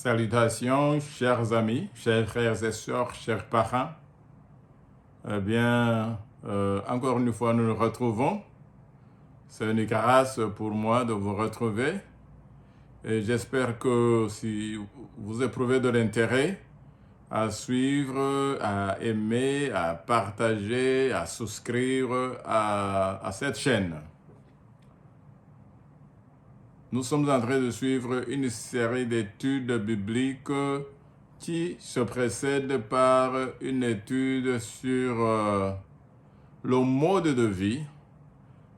Salutations, chers amis, chers frères et sœurs, chers parents. Encore une fois, nous nous retrouvons. C'est une grâce pour moi de vous retrouver. Et j'espère que si vous éprouvez de l'intérêt à suivre, à aimer, à partager, à souscrire à cette chaîne. Nous sommes en train de suivre une série d'études bibliques qui se précède par une étude sur le mode de vie.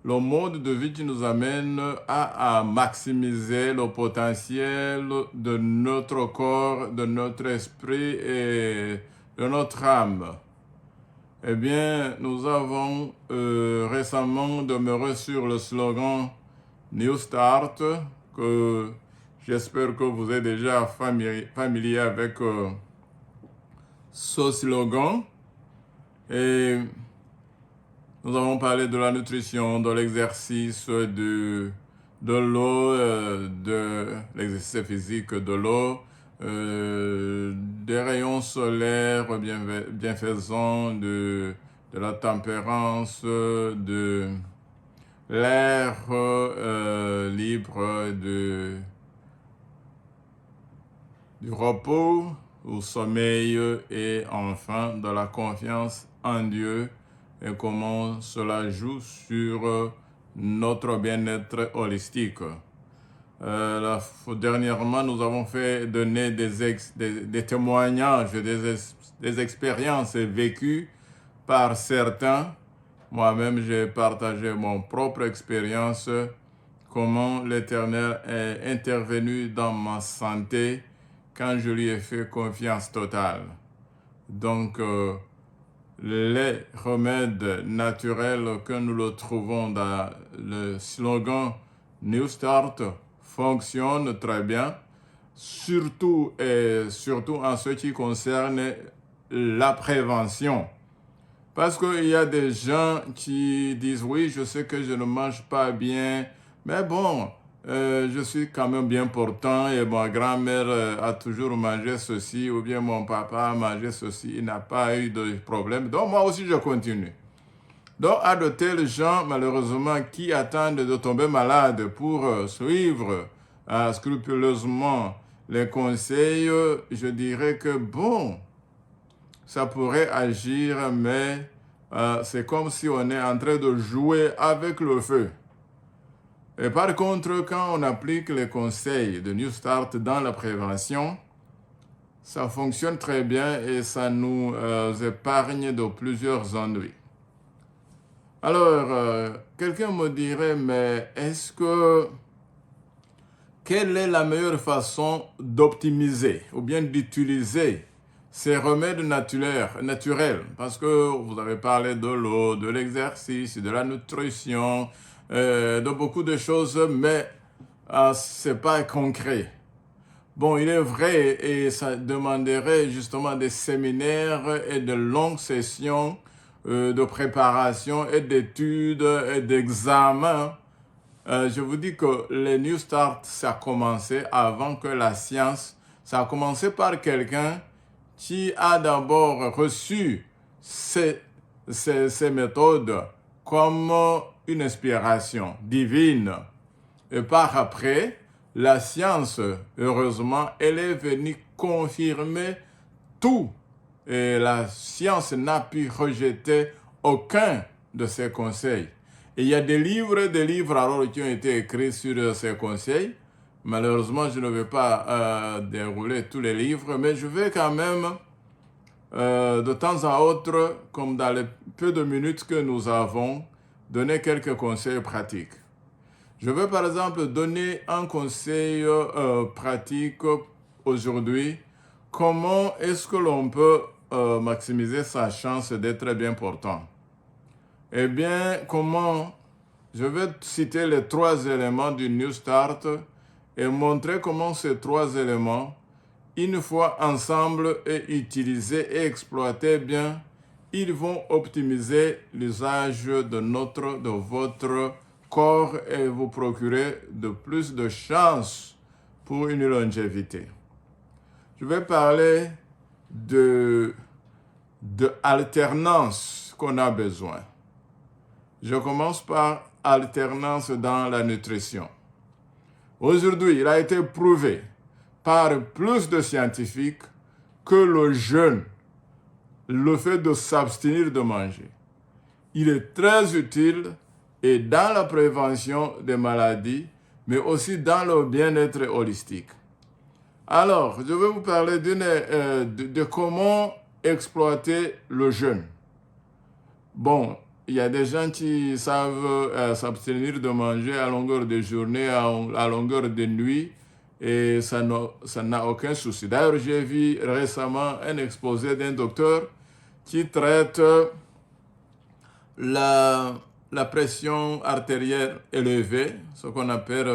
Le mode de vie qui nous amène à maximiser le potentiel de notre corps, de notre esprit et de notre âme. Eh bien, nous avons récemment demeuré sur le slogan New Start, que j'espère que vous êtes déjà familier avec ce slogan. Et nous avons parlé de la nutrition, de l'exercice, de l'eau, de l'exercice physique, de l'eau, des rayons solaires bienfaisants, de la tempérance, de l'air libre, du repos au sommeil et enfin de la confiance en Dieu et comment cela joue sur notre bien-être holistique. Dernièrement, nous avons donné des témoignages, des expériences vécues par certains. Moi-même, j'ai partagé mon propre expérience, comment l'Éternel est intervenu dans ma santé quand je lui ai fait confiance totale. Donc, les remèdes naturels que nous le trouvons dans le slogan New Start fonctionnent très bien, surtout en ce qui concerne la prévention. Parce qu'il y a des gens qui disent, oui, je sais que je ne mange pas bien, mais bon, je suis quand même bien portant et ma grand-mère a toujours mangé ceci, ou bien mon papa a mangé ceci, il n'a pas eu de problème, donc moi aussi je continue. Donc, à de tels gens, malheureusement, qui attendent de tomber malade pour suivre scrupuleusement les conseils, je dirais que bon, ça pourrait agir, mais c'est comme si on est en train de jouer avec le feu. Et par contre, quand on applique les conseils de New Start dans la prévention, ça fonctionne très bien et ça nous épargne de plusieurs ennuis. Alors, quelqu'un me dirait, mais quelle est la meilleure façon d'optimiser ou bien d'utiliser ces remèdes naturels? Parce que vous avez parlé de l'eau, de l'exercice, de la nutrition, de beaucoup de choses, mais c'est pas concret. Bon, il est vrai et ça demanderait justement des séminaires et de longues sessions de préparation et d'études et d'examens. Je vous dis que les New Start, ça a commencé avant que la science. Ça a commencé par quelqu'un qui a d'abord reçu ces méthodes comme une inspiration divine. Et par après, la science, heureusement, elle est venue confirmer tout. Et la science n'a pu rejeter aucun de ces conseils. Et il y a des livres alors qui ont été écrits sur ces conseils. Malheureusement, je ne vais pas dérouler tous les livres, mais je vais quand même, de temps à autre, comme dans les peu de minutes que nous avons, donner quelques conseils pratiques. Je vais par exemple donner un conseil pratique aujourd'hui. Comment est-ce que l'on peut maximiser sa chance d'être bien portant? Eh bien, je vais citer les 3 éléments du New Start et montrer comment ces 3 éléments, une fois ensemble et utilisés et exploités bien, ils vont optimiser l'usage de votre corps et vous procurer de plus de chances pour une longévité. je vais parler de alternance qu'on a besoin. Je commence par alternance dans la nutrition. Aujourd'hui, il a été prouvé par plus de scientifiques que le jeûne, le fait de s'abstenir de manger, il est très utile et dans la prévention des maladies, mais aussi dans le bien-être holistique. Alors, je vais vous parler de comment exploiter le jeûne. Bon, il y a des gens qui savent s'abstenir de manger à longueur de journée, à longueur de nuit, et ça n'a aucun souci. D'ailleurs, j'ai vu récemment un exposé d'un docteur qui traite la pression artérielle élevée, ce qu'on appelle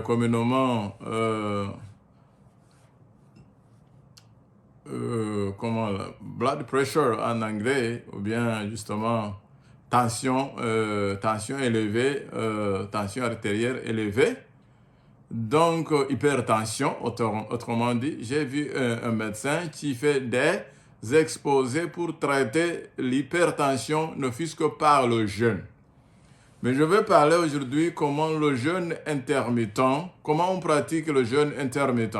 communément blood pressure en anglais, ou bien justement tension élevée, tension artérielle élevée. Donc, hypertension, autrement dit, j'ai vu un médecin qui fait des exposés pour traiter l'hypertension, ne fût-ce que par le jeûne. Mais je vais parler aujourd'hui comment le jeûne intermittent, comment on pratique le jeûne intermittent.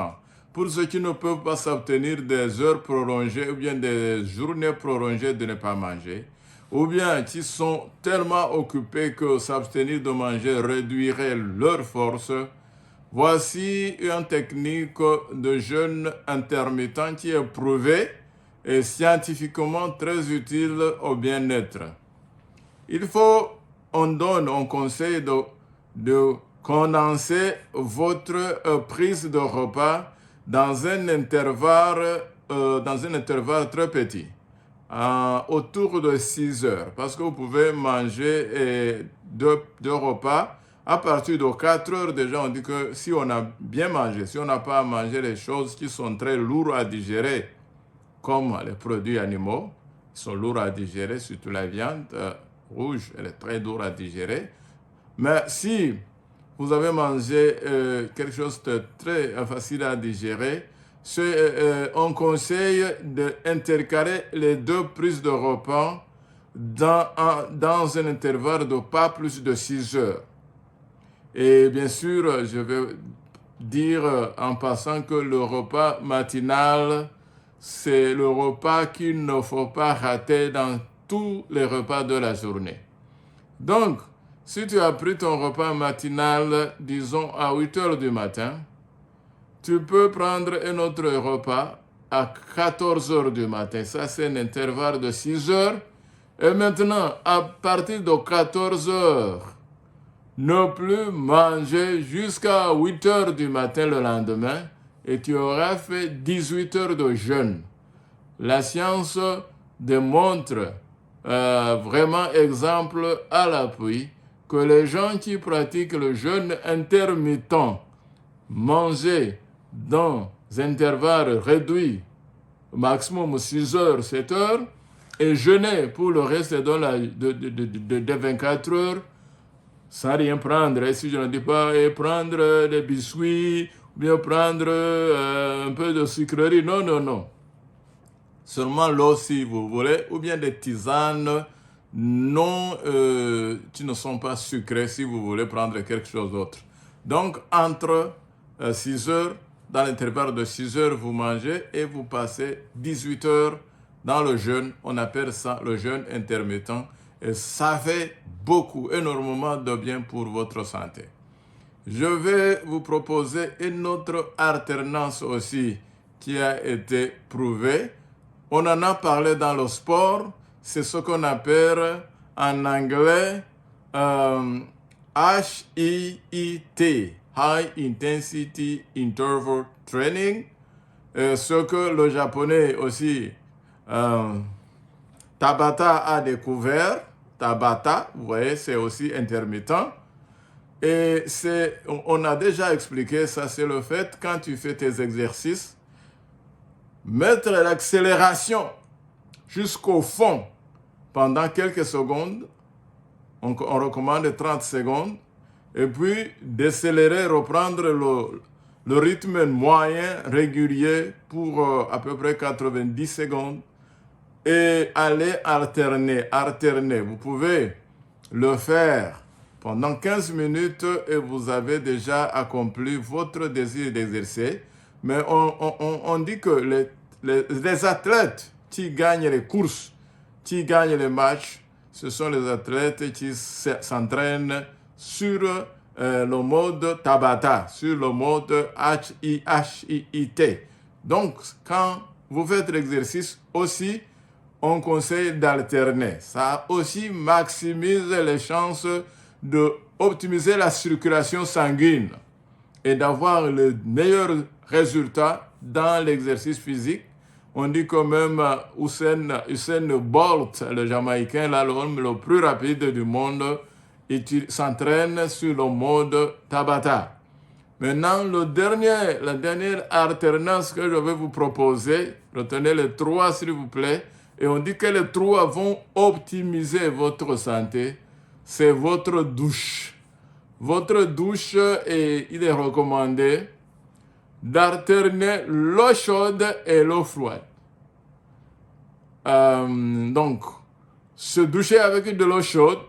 Pour ceux qui ne peuvent pas s'abstenir des heures prolongées ou bien des journées prolongées de ne pas manger, ou bien qui sont tellement occupés que s'abstenir de manger réduirait leur force, voici une technique de jeûne intermittent qui est prouvée et scientifiquement très utile au bien-être. On conseille de condenser votre prise de repas dans un intervalle très petit, autour de 6 heures, parce que vous pouvez manger deux repas. À partir de 4 heures, déjà, on dit que si on a bien mangé, si on n'a pas à manger les choses qui sont très lourdes à digérer, comme les produits animaux, ils sont lourds à digérer, surtout la viande rouge, elle est très dure à digérer. Mais si vous avez mangé quelque chose de très facile à digérer, on conseille d'intercaler les 2 prises de repas dans un intervalle de pas plus de 6 heures. Et bien sûr, je vais dire en passant que le repas matinal, c'est le repas qu'il ne faut pas rater dans tous les repas de la journée. Donc, si tu as pris ton repas matinal, disons à 8 heures du matin, tu peux prendre un autre repas à 14 heures du matin. Ça, c'est un intervalle de 6 heures. Et maintenant, à partir de 14 heures, ne plus manger jusqu'à 8 heures du matin le lendemain et tu auras fait 18 heures de jeûne. La science démontre vraiment exemple à l'appui que les gens qui pratiquent le jeûne intermittent, manger dans un intervalle réduit, maximum 6 heures, 7 heures, et jeûner pour le reste de 24 heures, sans rien prendre. Et si je ne dis pas prendre des biscuits, ou bien prendre un peu de sucrerie, non. Seulement l'eau si vous voulez, ou bien des tisanes qui ne sont pas sucrées si vous voulez prendre quelque chose d'autre. Donc, entre 6 heures, dans l'intervalle de 6 heures, vous mangez et vous passez 18 heures dans le jeûne. On appelle ça le jeûne intermittent. Et ça fait énormément de bien pour votre santé. Je vais vous proposer une autre alternance aussi qui a été prouvée. On en a parlé dans le sport. C'est ce qu'on appelle en anglais HIIT, High Intensity Interval Training. Ce que le japonais aussi Tabata a découvert. Tabata, vous voyez, c'est aussi intermittent. Et on a déjà expliqué ça, c'est le fait quand tu fais tes exercices, mettre l'accélération jusqu'au fond pendant quelques secondes, on recommande 30 secondes, et puis décélérer, reprendre le rythme moyen régulier pour à peu près 90 secondes et allez alterner. Vous pouvez le faire pendant 15 minutes et vous avez déjà accompli votre désir d'exercer. Mais on dit que les athlètes qui gagnent les courses, qui gagnent les matchs, ce sont les athlètes qui s'entraînent sur le mode Tabata, sur le mode HIIT. Donc, quand vous faites l'exercice aussi, on conseille d'alterner. Ça aussi maximise les chances d'optimiser la circulation sanguine et d'avoir le meilleur résultat dans l'exercice physique. On dit quand même Usain Bolt, le Jamaïcain, l'homme le plus rapide du monde, s'entraîne sur le mode Tabata. Maintenant, la dernière alternance que je vais vous proposer, retenez les trois s'il vous plaît, et on dit que les trois vont optimiser votre santé, c'est votre douche. Votre douche, il est recommandé d'alterner l'eau chaude et l'eau froide. Donc, se doucher avec de l'eau chaude,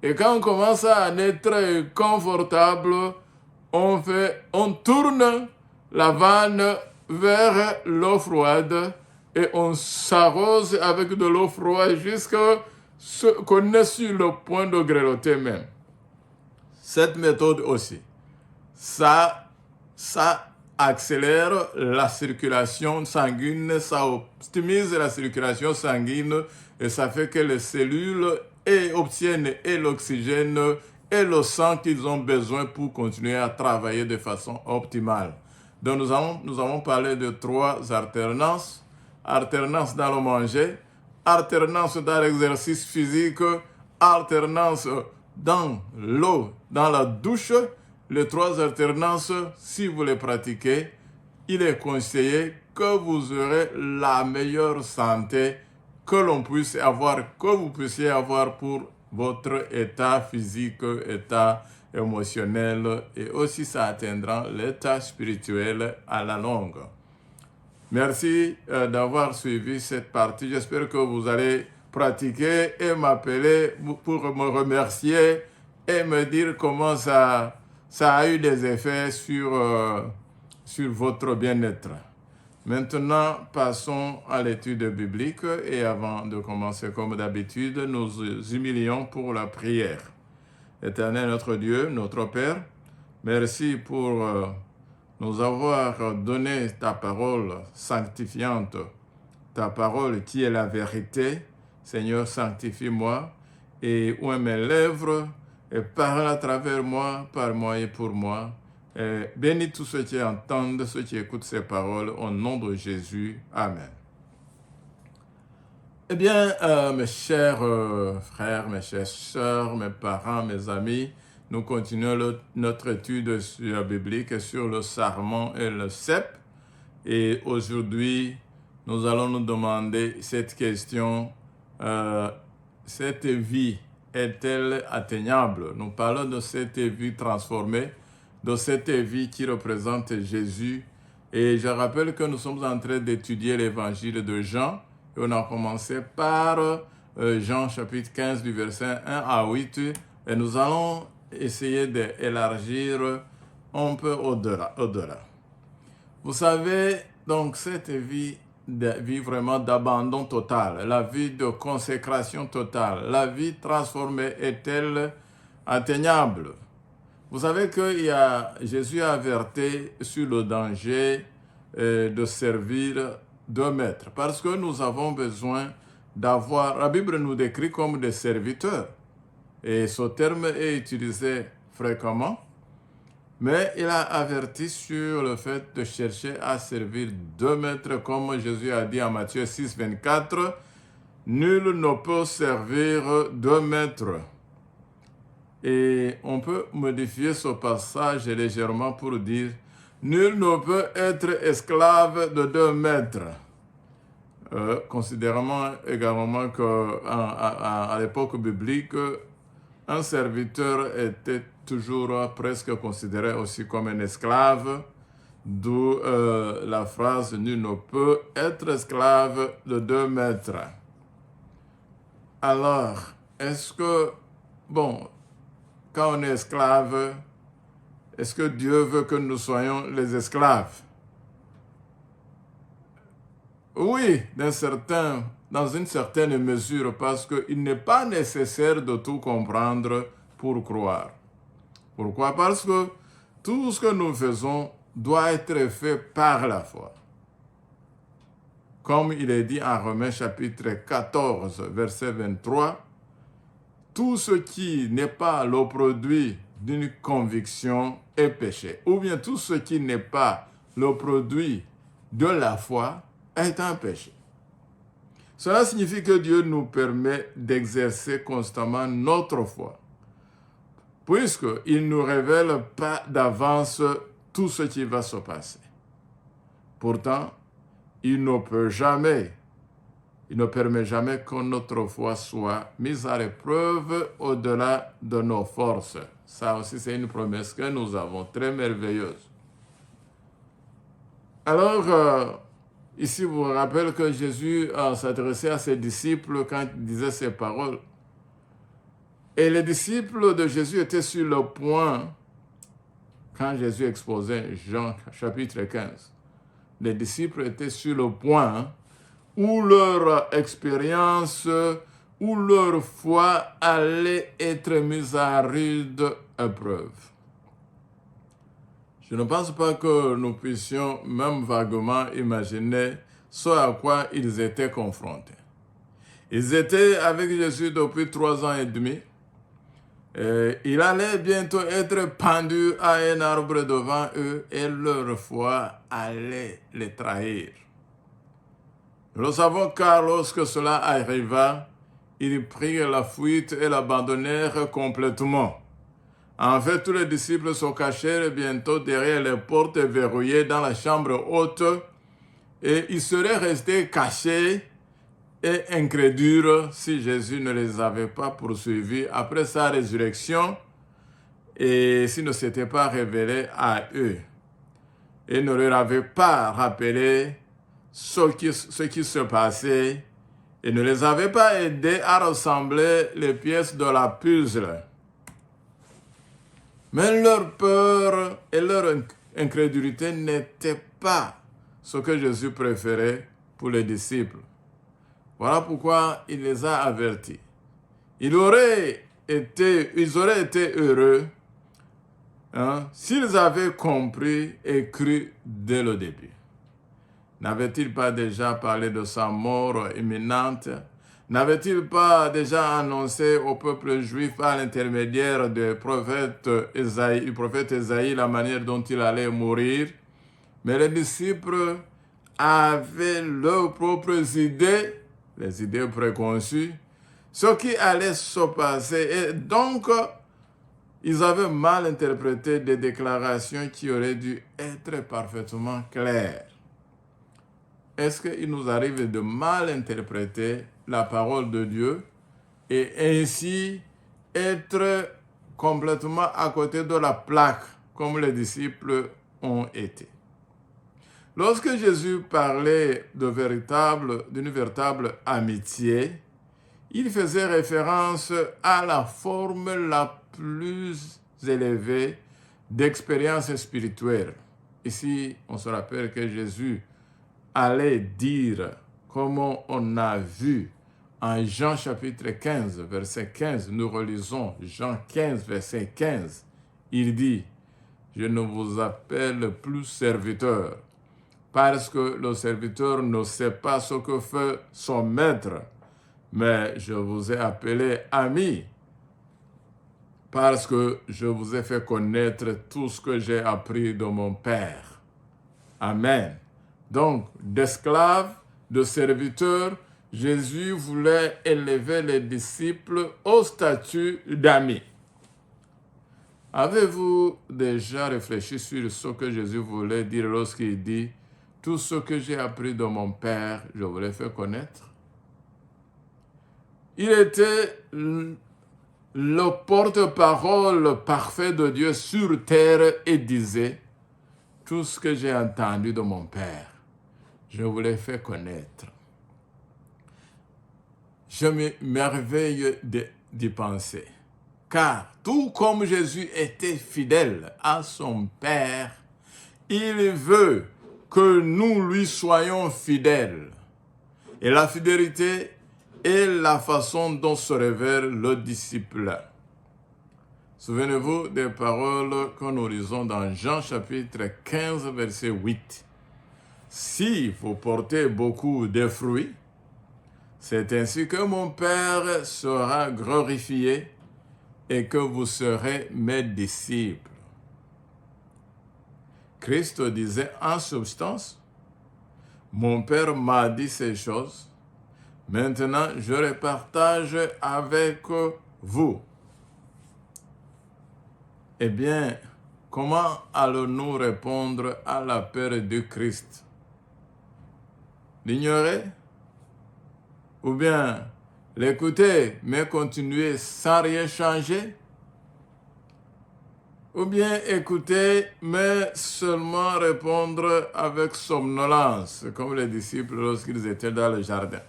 et quand on commence à en être confortable, on tourne la vanne vers l'eau froide et on s'arrose avec de l'eau froide jusqu'à ce qu'on est sur le point de grelotter même. Cette méthode aussi, ça accélère la circulation sanguine, ça optimise la circulation sanguine et ça fait que les cellules obtiennent l'oxygène et le sang qu'ils ont besoin pour continuer à travailler de façon optimale. Donc nous avons parlé de trois alternances. Alternance dans le manger, alternance dans l'exercice physique, alternance dans l'eau, dans la douche. Les trois alternances, si vous les pratiquez, il est conseillé que vous aurez la meilleure santé que vous puissiez avoir pour votre état physique, état émotionnel et aussi ça atteindra l'état spirituel à la longue. Merci d'avoir suivi cette partie. J'espère que vous allez pratiquer et m'appeler pour me remercier et me dire comment ça a eu des effets sur votre bien-être. Maintenant, passons à l'étude biblique et avant de commencer comme d'habitude, nous humilions pour la prière. Éternel notre Dieu, notre Père, merci pour nous avoir donné ta parole sanctifiante, ta parole qui est la vérité. Seigneur, sanctifie-moi et ouvre mes lèvres et parle à travers moi, par moi et pour moi. Et bénis tous ceux qui entendent, ceux qui écoutent ces paroles, au nom de Jésus. Amen. Eh bien, mes chers frères, mes chères sœurs, mes parents, mes amis, nous continuons notre étude biblique sur le sarment et le cep. Et aujourd'hui, nous allons nous demander cette question, cette vie est-elle atteignable? Nous parlons de cette vie transformée, de cette vie qui représente Jésus. Et je rappelle que nous sommes en train d'étudier l'évangile de Jean. Et on a commencé par Jean chapitre 15 du verset 1 à 8. Et nous allons essayer d'élargir un peu au-delà. Vous savez, donc cette vie vraiment d'abandon total, la vie de consécration totale, la vie transformée est-elle atteignable? Vous savez que Jésus a averti sur le danger de servir deux maîtres, parce que nous avons besoin d'avoir, la Bible nous décrit comme des serviteurs, et ce terme est utilisé fréquemment, mais il a averti sur le fait de chercher à servir deux maîtres, comme Jésus a dit en Matthieu 6, 24, « Nul ne peut servir deux maîtres ». Et on peut modifier ce passage légèrement pour dire « Nul ne peut être esclave de deux maîtres ». Considérant également qu'à l'époque biblique, un serviteur était toujours presque considéré aussi comme un esclave. D'où la phrase « Nul ne peut être esclave de 2 maîtres ». Alors, est-ce que, bon, quand on est esclave, est-ce que Dieu veut que nous soyons les esclaves? Oui, dans une certaine mesure, parce qu'il n'est pas nécessaire de tout comprendre pour croire. Pourquoi? Parce que tout ce que nous faisons doit être fait par la foi. Comme il est dit en Romains chapitre 14, verset 23, tout ce qui n'est pas le produit d'une conviction est péché. Ou bien tout ce qui n'est pas le produit de la foi est un péché. Cela signifie que Dieu nous permet d'exercer constamment notre foi, puisqu'il ne nous révèle pas d'avance tout ce qui va se passer. Pourtant, il ne permet jamais que notre foi soit mise à l'épreuve au-delà de nos forces. Ça aussi, c'est une promesse que nous avons, très merveilleuse. Alors, ici, vous vous rappelez que Jésus s'adressait à ses disciples quand il disait ces paroles. Et les disciples de Jésus étaient sur le point, quand Jésus exposait Jean chapitre 15, les disciples étaient sur le point où leur expérience, où leur foi allait être mise à rude épreuve. Je ne pense pas que nous puissions même vaguement imaginer ce à quoi ils étaient confrontés. Ils étaient avec Jésus depuis 3 ans et demi. Et il allait bientôt être pendu à un arbre devant eux et leur foi allait les trahir. Nous le savons car lorsque cela arriva, ils prirent la fuite et l'abandonnèrent complètement. En fait, tous les disciples se cachèrent bientôt derrière les portes verrouillées dans la chambre haute et ils seraient restés cachés et incrédules si Jésus ne les avait pas poursuivis après sa résurrection et s'il ne s'était pas révélé à eux et ne leur avait pas rappelé ce qui se passait et ne les avait pas aidés à rassembler les pièces de la puzzle. Mais leur peur et leur incrédulité n'étaient pas ce que Jésus préférait pour les disciples. Voilà pourquoi il les a avertis. Ils auraient été heureux s'ils avaient compris et cru dès le début. N'avait-il pas déjà parlé de sa mort imminente? N'avait-il pas déjà annoncé au peuple juif à l'intermédiaire du prophète Ésaïe la manière dont il allait mourir? Mais les disciples avaient leurs propres idées, les idées préconçues, ce qui allait se passer. Et donc, ils avaient mal interprété des déclarations qui auraient dû être parfaitement claires. Est-ce qu'il nous arrive de mal interpréter la parole de Dieu et ainsi être complètement à côté de la plaque comme les disciples ont été? Lorsque Jésus parlait d'une véritable amitié, il faisait référence à la forme la plus élevée d'expérience spirituelle. Ici, on se rappelle que Jésus allait dire, comme on a vu en Jean chapitre 15, verset 15, nous relisons Jean 15, verset 15, il dit, « Je ne vous appelle plus serviteur, parce que le serviteur ne sait pas ce que fait son maître, mais je vous ai appelé ami, parce que je vous ai fait connaître tout ce que j'ai appris de mon Père. » Amen. Donc, d'esclave, de serviteur, Jésus voulait élever les disciples au statut d'amis. Avez-vous déjà réfléchi sur ce que Jésus voulait dire lorsqu'il dit « Tout ce que j'ai appris de mon Père, je vous l'ai fait connaître » Il était le porte-parole parfait de Dieu sur terre et disait tout ce que j'ai entendu de mon Père, je vous l'ai fait connaître. Je m'émerveille d'y penser. Car tout comme Jésus était fidèle à son Père, il veut que nous lui soyons fidèles. Et la fidélité est la façon dont se révèle le disciple. Souvenez-vous des paroles que nous lisons dans Jean chapitre 15, verset 8. Si vous portez beaucoup de fruits, c'est ainsi que mon Père sera glorifié et que vous serez mes disciples. Christ disait en substance, mon Père m'a dit ces choses, maintenant je les partage avec vous. Eh bien, comment allons-nous répondre à l'appel de Christ? L'ignorer? Ou bien l'écouter, mais continuer sans rien changer? Ou bien écouter, mais seulement répondre avec somnolence, comme les disciples lorsqu'ils étaient dans le jardin?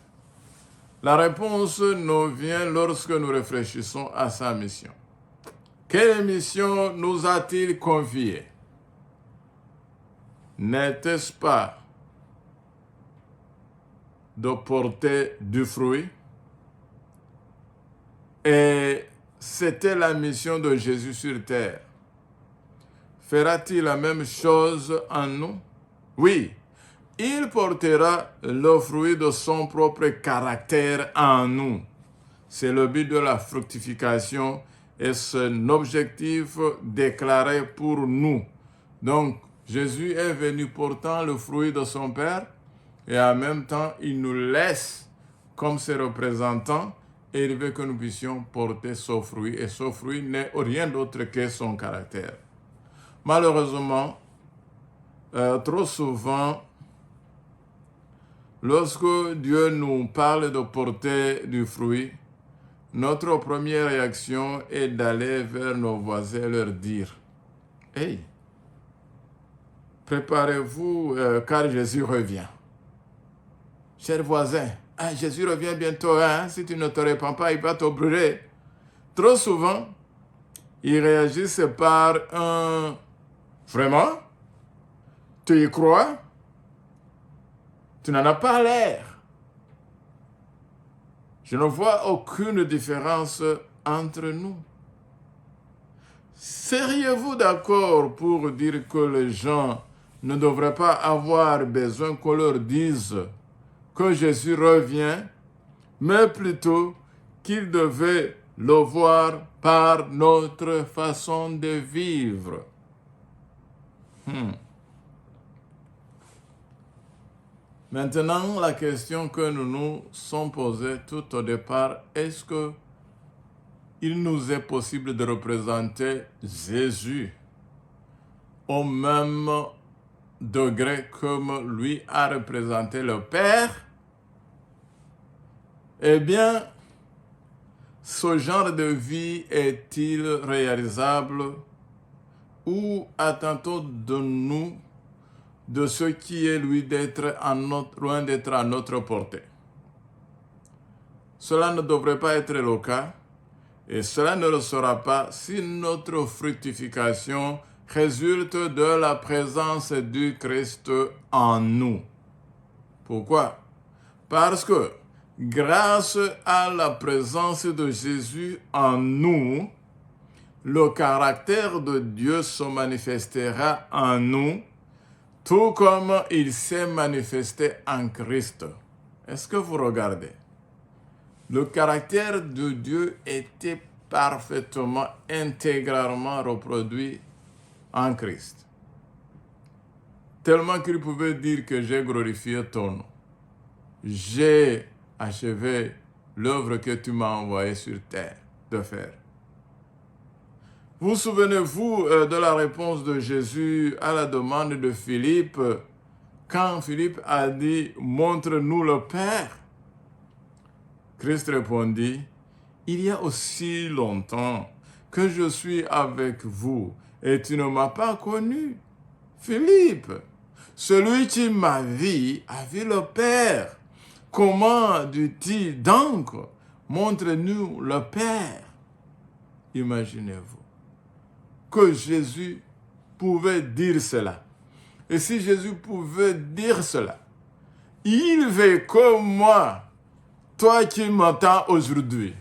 La réponse nous vient lorsque nous réfléchissons à sa mission. Quelle mission nous a-t-il confiée? N'était-ce pas de porter du fruit? Et c'était la mission de Jésus sur terre. Fera-t-il la même chose en nous? Oui, il portera le fruit de son propre caractère en nous. C'est le but de la fructification et son objectif déclaré pour nous. Donc, Jésus est venu portant le fruit de son Père et en même temps, il nous laisse comme ses représentants et il veut que nous puissions porter ce fruit. Et ce fruit n'est rien d'autre que son caractère. Malheureusement, trop souvent, lorsque Dieu nous parle de porter du fruit, notre première réaction est d'aller vers nos voisins et leur dire « Hey, préparez-vous car Jésus revient. » Chers voisins, Jésus revient bientôt, si tu ne te répands pas, il va te brûler. Trop souvent, ils réagissent par un « Vraiment? Tu y crois? Tu n'en as pas l'air. » Je ne vois aucune différence entre nous. Seriez-vous d'accord pour dire que les gens ne devraient pas avoir besoin qu'on leur dise que Jésus revient, mais plutôt qu'ils devaient le voir par notre façon de vivre? Maintenant, la question que nous nous sommes posée tout au départ, est-ce que il nous est possible de représenter Jésus au même degré comme lui a représenté le Père? Eh bien, ce genre de vie est-il réalisable ou attend-on de nous de ce qui est loin d'être à notre portée? Cela ne devrait pas être le cas et cela ne le sera pas si notre fructification résulte de la présence du Christ en nous. Pourquoi? Parce que grâce à la présence de Jésus en nous, le caractère de Dieu se manifestera en nous, tout comme il s'est manifesté en Christ. Est-ce que vous regardez? Le caractère de Dieu était parfaitement, intégralement reproduit en Christ. Tellement qu'il pouvait dire que j'ai glorifié ton nom. J'ai achevé l'œuvre que tu m'as envoyé sur terre de faire. Vous souvenez-vous de la réponse de Jésus à la demande de Philippe, quand Philippe a dit « Montre-nous le Père ». Christ répondit « Il y a aussi longtemps que je suis avec vous et tu ne m'as pas connu. Philippe, celui qui m'a vu a vu le Père. Comment dit-il donc, montre-nous le Père? Imaginez-vous que Jésus pouvait dire cela. Et si Jésus pouvait dire cela, il veut que moi, toi qui m'entends aujourd'hui,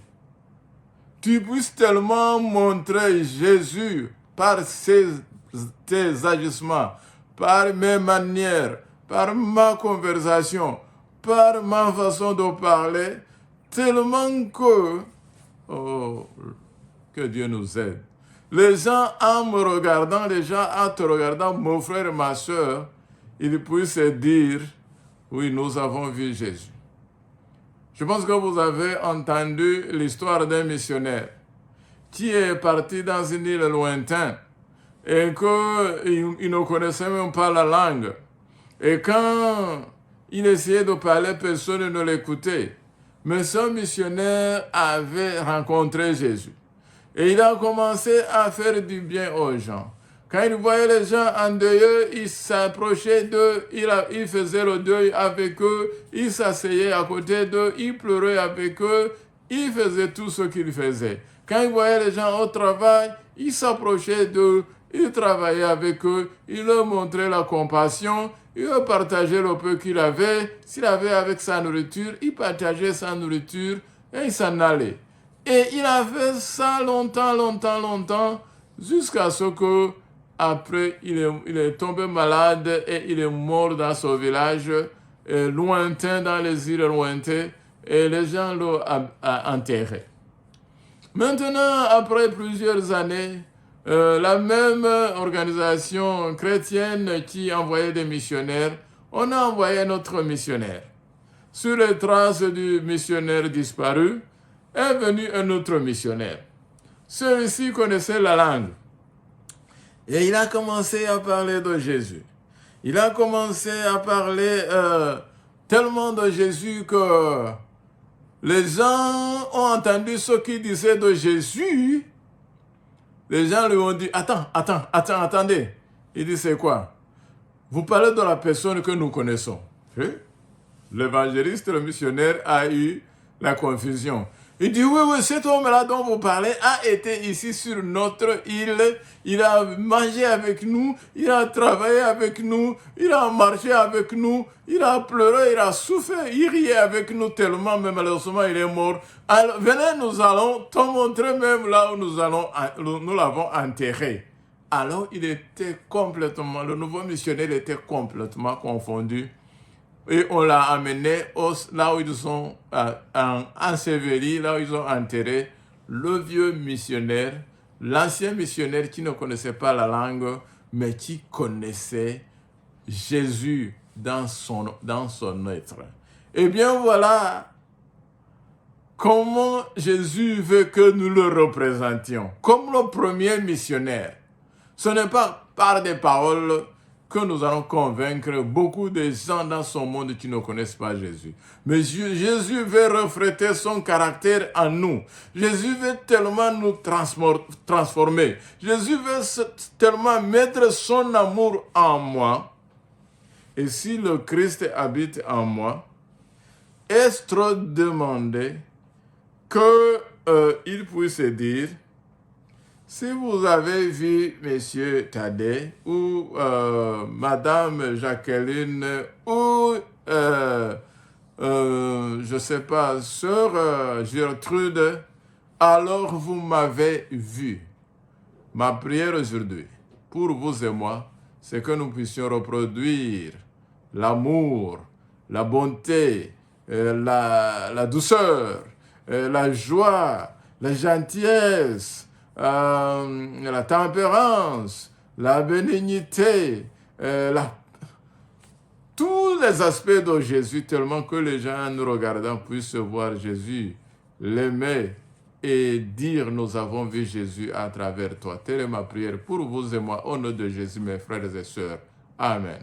tu puisses tellement montrer Jésus par tes agissements, par mes manières, par ma conversation, par ma façon de parler, tellement que Dieu nous aide. Les gens, en me regardant, les gens, en te regardant, mon frère et ma soeur, ils puissent dire, oui, nous avons vu Jésus. Je pense que vous avez entendu l'histoire d'un missionnaire qui est parti dans une île lointaine et qu'il ne connaissait même pas la langue. Et quand il essayait de parler, personne ne l'écoutait. Mais ce missionnaire avait rencontré Jésus. Et il a commencé à faire du bien aux gens. Quand il voyait les gens endeuillés, il s'approchait d'eux, il faisait le deuil avec eux, il s'asseyait à côté d'eux, il pleurait avec eux, il faisait tout ce qu'il faisait. Quand il voyait les gens au travail, il s'approchait d'eux, il travaillait avec eux, il leur montrait la compassion, il leur partageait le peu qu'il avait. S'il avait avec sa nourriture, il partageait sa nourriture et il s'en allait. Et il a fait ça longtemps, jusqu'à ce que, après, il est tombé malade et il est mort dans son village lointain, dans les îles lointaines, et les gens l'ont enterré. Maintenant, après plusieurs années, la même organisation chrétienne qui envoyait des missionnaires, on a envoyé notre missionnaire. Sur les traces du missionnaire disparu, est venu un autre missionnaire. Celui-ci connaissait la langue. Et il a commencé à parler de Jésus. Il a commencé à parler tellement de Jésus que les gens ont entendu ce qu'il disait de Jésus. Les gens lui ont dit, attendez. Il dit, c'est quoi? Vous parlez de la personne que nous connaissons. L'évangéliste, le missionnaire, a eu la confusion. Il dit, oui, cet homme-là dont vous parlez a été ici sur notre île, il a mangé avec nous, il a travaillé avec nous, il a marché avec nous, il a pleuré, il a souffert, il riait avec nous tellement, mais malheureusement il est mort. Alors, venez, nous allons te montrer même là où nous l'avons enterré. Alors le nouveau missionnaire était complètement confondu. Et on l'a amené là où ils ont enseveli, là où ils ont enterré le vieux missionnaire, l'ancien missionnaire qui ne connaissait pas la langue, mais qui connaissait Jésus dans son être. Eh bien voilà comment Jésus veut que nous le représentions, comme le premier missionnaire. Ce n'est pas par des paroles que nous allons convaincre beaucoup de gens dans ce monde qui ne connaissent pas Jésus. Mais Jésus veut refléter son caractère en nous. Jésus veut tellement nous transformer. Jésus veut tellement mettre son amour en moi. Et si le Christ habite en moi, est-ce trop demandé qu'il puisse dire, si vous avez vu Monsieur Thaddée ou Madame Jacqueline ou, je ne sais pas, Sœur Gertrude, alors vous m'avez vu. Ma prière aujourd'hui, pour vous et moi, c'est que nous puissions reproduire l'amour, la bonté, la douceur, la joie, la gentillesse, la tempérance, la bénignité, tous les aspects de Jésus, tellement que les gens, en nous regardant, puissent voir Jésus, l'aimer et dire, nous avons vu Jésus à travers toi. Telle est ma prière pour vous et moi, au nom de Jésus, mes frères et sœurs. Amen.